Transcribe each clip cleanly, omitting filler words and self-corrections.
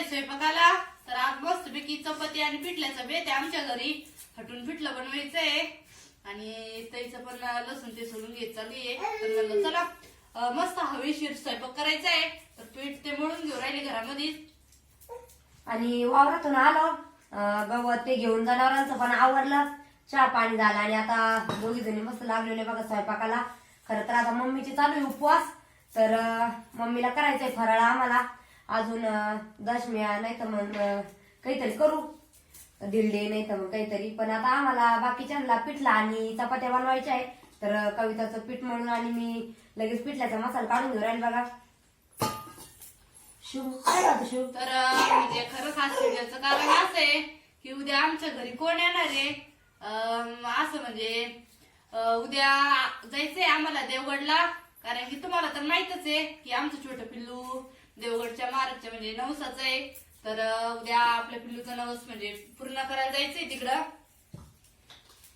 स्वयंपाकाला. तर आज मस्तपैकी चपाती आणि पिठल्याचा बेत आहे आमच्या घरी. हटून पिठलं बनवायचंय आणि त्याचं पण लसूण ते सोडून घेत चालू आहे. तर म्हणलं चला मस्त हवेशीर स्वयंपाक करायचा आहे. तर पीठ ते मळून घेऊ राहिले घरामध्ये. आणि वावरातून आलो गवत ते घेऊन जनावरांचं पण आवरलं, चहा पाणी झाला आणि आता दोघी जणी मस्त लागलेले बघा स्वयंपाकाला. खरं तर आता मम्मीची चालू आहे उपवास. तर मम्मीला करायचंय फराळ आम्हाला. अजून दशम्या नाही तर मग काहीतरी करू, दिलडे नाही तर मग काहीतरी. पण आता आम्हाला बाकीच्यांना पिठला आणि चपात्या बनवायच्या आहे. तर कविताचं पीठ म्हणून आणि मी लगेच पिठल्याचा मसाला काढून घेऊ राहील बघा. शिव काय राहतो शिव? तर म्हणजे खरं खास व्हिडिओचं कारण असं आहे की उद्या आमच्या घरी कोण येणार आहे. असं म्हणजे उद्या जायचंय आम्हाला देवगडला. कारण की तुम्हाला तर माहितच आहे की आमचं छोटं पिल्लू देवगडच्या महाराजच्या म्हणजे नवसाचं आहे. तर उद्या आपल्या पिल्लूचं नवस म्हणजे पूर्ण करायला जायचंय तिकडं.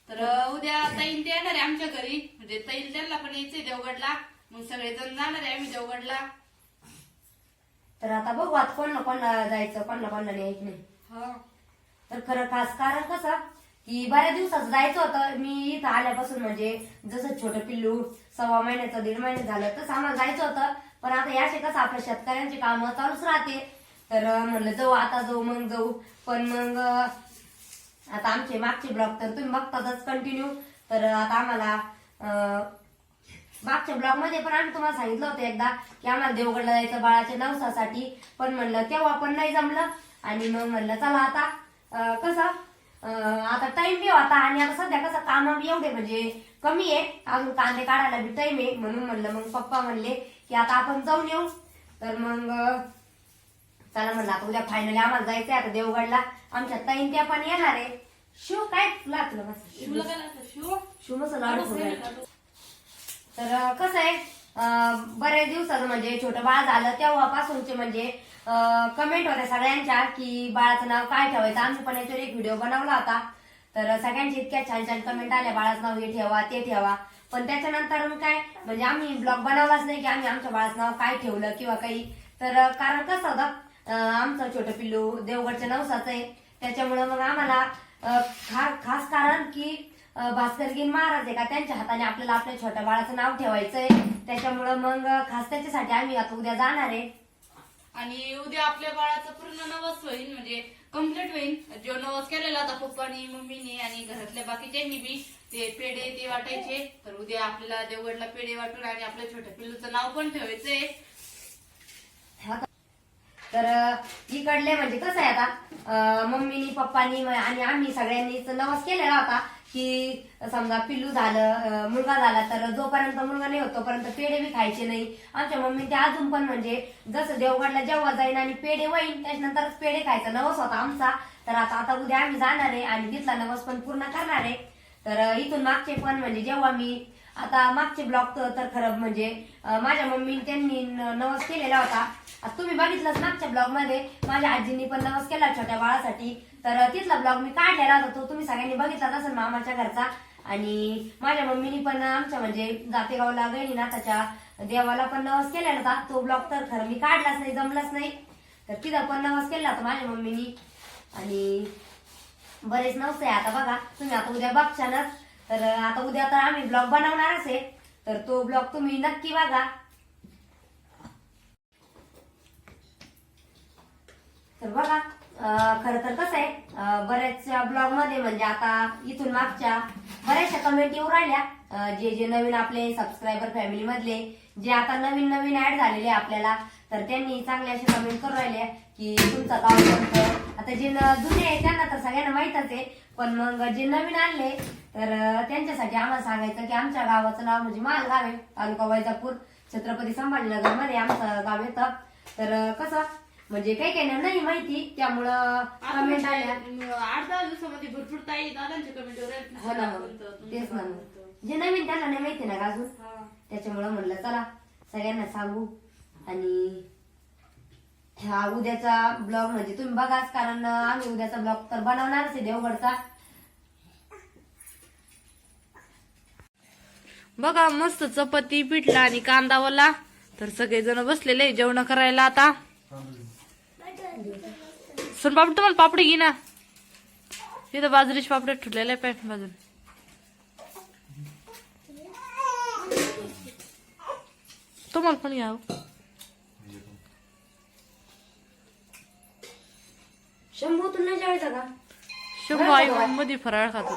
तर उद्या ताईन ते येणार आहे आमच्या घरी. म्हणजे ताईल त्यांना पण यायचंय देवगडला. मग सगळेजण जाणार आहे आम्ही देवगडला. तर आता बघू आता कोणला जायचं, कोणला न्यायचं नाही. हा तर खरं खास कारण कसं की बऱ्याच दिवसाचं जायचं होतं. मी इथं आल्यापासून म्हणजे जसं छोटं पिल्लू 1.25 महिन्याचं 1.5 महिने झालं तसं आम्हाला जायचं होतं. पण आता याचे कसं आपल्या शेतकऱ्यांची कामं चालूच राहते. तर म्हणलं जाऊ, आता जाऊ मग जाऊ. पण मग आता आमचे मागचे ब्लॉग तर तुम्ही बघतातच कंटिन्यू. तर आता आम्हाला मागच्या ब्लॉग मध्ये पण आम्ही तुम्हाला सांगितलं होतं एकदा की आम्हाला देवगडला जायचं बाळाच्या नवसासाठी. पण म्हणलं तेव्हा पण नाही जमलं. आणि मग म्हणलं चला आता कसं आता टाइम बी होता आणि आता सध्या कसं काम एवढे म्हणजे कमी आहे, अजून कांदे काढायला बी टाइम आहे. म्हणून म्हणलं मग पप्पा म्हणले की आता आपण जाऊन येऊ. तर मग चला म्हणलं आता उद्या फायनली आम्हाला जायचंय आता देवगडला. आमच्या ताईन त्या पण येणार आहे. शिव काय लागलं मस्त शिव मस्त लाडू. तर कसं आहे बऱ्याच दिवसाचं म्हणजे छोटं बाळ झालं तेव्हापासूनचे म्हणजे कमेंट होत्या सगळ्यांच्या की बाळाचं नाव काय ठेवायचं. आम्ही पण याच्यावर एक व्हिडिओ बनवला होता. तर सगळ्यांची इतक्या छान छान कमेंट आल्या बाळाचं नाव हे ठेवा ते ठेवा. पण त्याच्यानंतर मग काय म्हणजे आम्ही ब्लॉग बनवलाच नाही की आम्ही आमच्या बाळाचं नाव काय ठेवलं किंवा काही. तर कारण कसं होतं आमचं छोटं पिल्लू देवगडच्या नवसाचं आहे. त्याच्यामुळं मग आम्हाला खास कारण की भास्करगिरी महाराज आहे का त्यांच्या हाताने आपल्याला आपल्या छोट्या बाळाचं नाव ठेवायचंय. त्याच्यामुळं मग खास त्याच्यासाठी आम्ही आता उद्या जाणार आहे. आणि उद्या आपल्या बाळाचं पूर्ण नवस होईल म्हणजे कम्प्लीट होईल. जो नवस केलेला होता पप्पानी मम्मीने आणि घरातल्या बाकीच्यांनी बी ते पेढे ते वाटायचे. तर उद्या आपल्याला देवगडला पेढे वाटून आणि आपल्या छोट्या पिल्लूचं नाव पण ठेवायचंय. तर इकडले म्हणजे कसं आहे आता मम्मीनी पप्पानी आणि आम्ही सगळ्यांनीच नवस केलेला होता की समजा पिल्लू झालं मुलगा झाला तर जोपर्यंत मुलगा नाही होत तोपर्यंत पेढे बी खायचे नाही. आमच्या मम्मी ते अजून पण म्हणजे जसं देवगडला जेव्हा जाईन आणि पेढे होईन त्याच्यानंतरच पेढे खायचा नवस होता आमचा. तर आता उद्या आम्ही जाणार आहे आणि तिथला नवस पण पूर्ण करणार आहे. तर इथून मागचे पण म्हणजे जेव्हा मी आता मागचे ब्लॉग तर खरं म्हणजे माझ्या मम्मीने त्यांनी नवस केलेला होता. आता तुम्ही बघितलंच मागच्या ब्लॉग मध्ये माझ्या आजींनी पण नवस केला छोट्या बाळासाठी. तर तिथला ब्लॉग मी काढलेला होता तो तुम्ही सगळ्यांनी बघितलाच असेल मामाच्या घरचा. आणि माझ्या मम्मीनी पण आमच्या म्हणजे जातेगावला गहिनीनाथाच्या देवाला पण नवस केलेला होता. तो ब्लॉग तर खरं मी काढलाच नाही, जमलाच नाही. तर तिथं पण नवस केला होता माझ्या मम्मीनी. आणि बरेच नवस आहे आता बघा तुम्ही आता उद्या बघशानच. तर आता उद्या तर आम्ही ब्लॉग बनवणारच आहे. तर तो ब्लॉग तुम्ही नक्की बघा. तर बघा खरं तर कसं आहे बऱ्याचशा ब्लॉग मध्ये म्हणजे आता इथून मागच्या बऱ्याचशा कमेंट येऊ राहिल्या जे नवीन आपले सबस्क्रायबर फॅमिली मधले जे आता नवीन ऍड झालेले आपल्याला. तर त्यांनी चांगले असे कमेंट करू राहिले की तुमचं गाव कोणतं. आता जे जुने आहे त्यांना तर सगळ्यांना माहितच आहे. पण मग जे नवीन आणले तर त्यांच्यासाठी आम्हाला सांगायचं की आमच्या गावाचं नाव म्हणजे मालगाव आहे, तालुका वैजापूर, छत्रपती संभाजीनगर मध्ये आमचं गाव येतं. तर कसं म्हणजे काही नाही माहिती त्यामुळं कमेंट आल्या 8-10 दिवसामध्ये भरपूर ताई दादांचे कमेंट तेच ना जे नवीन त्यांना नाही माहिती ना अजून. त्याच्यामुळं म्हणलं चला सगळ्यांना सांगू. आणि हा उद्याचा ब्लॉग म्हणजे तुम्ही बघाच कारण आम्ही उद्याचा ब्लॉग तर बनवणारच आहे देवगडचा. बघा मस्त चपाती पिठला आणि कांदावाला. तर सगळेजण बसलेले जेवण करायला आता. सोनपापडी तुम्हाला पापडी घे ना. इथं बाजरीची पापडी ठुरलेल्या आहे पॅट बाजून. तुम्हाला पण घ्या. शंभू तुला जेवायचा का? शंभू आई मध्ये फराळ खातो.